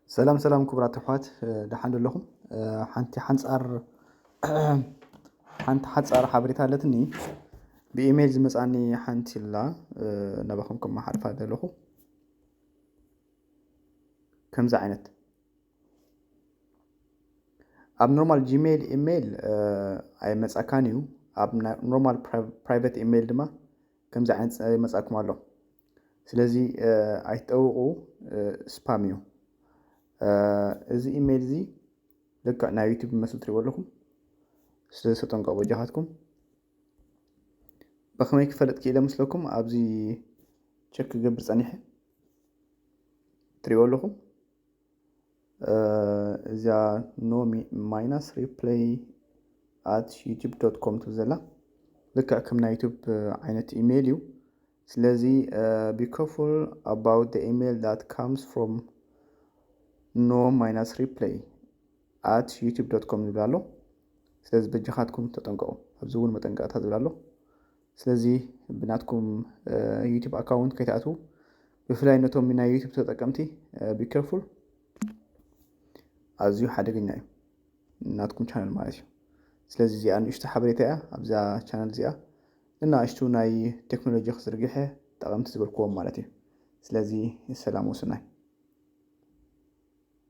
سلام سلام كبرات أخوات دحان لكم حنتي حنصار حنصار حبريت هالتني بإيميل زمساني حنتي لا نبخم كم محرف هذا لكم كم زعينت أب نورمال جيميل إيميل أي مسأكانيو أب نورمال برايفت إيميل دما كم زعينت مسأكم الله سلازي أيتوقو سباميو እዚ ኢሜል እዚ ልክዕ ናይ ዩቲዩብ መስል ትሪእዎ ኣለኹም ስለዚ ተጠንቀቁ ወጃሃትኩም ብኸመይ ክፈልጥ ክኢለ መስለኩም ኣብዚ ቸክ ክገብር ፀኒሐ ትሪእዎ ኣለኹም እዚኣ ኖ ማይነስ ሪፕሌይ at youtube.com ትብዘላ ልክዕ ከም ናይ ዩቲዩብ ዓይነት ኢሜል እዩ ስለዚ be careful about the email that comes from no minus replay at youtube.com ይብላሎ ስለዚህ በጅኻትኩም ተጠንቀቁ አብዙውን መጠንቀቃት ዝብላሎ ስለዚህ ብናትኩም ዩቲዩብ አካውንት ከታቱ በፍላይነቶም እና ዩቲዩብ ተጠቀምቲ be careful አዝዩ ሓደገኛ እዩ እናትኩም ቻናል ማለት እዩ ስለዚህ እዚ አንሽተ ሓበሬታ አብዛ ቻናል እዚኣ እና እሽቱ ናይ ቴክኖሎጂ ክዝርግሐ ጠቀምቲ ዝብልክዎም ማለት እዩ ስለዚህ ሰላም ወሰናይ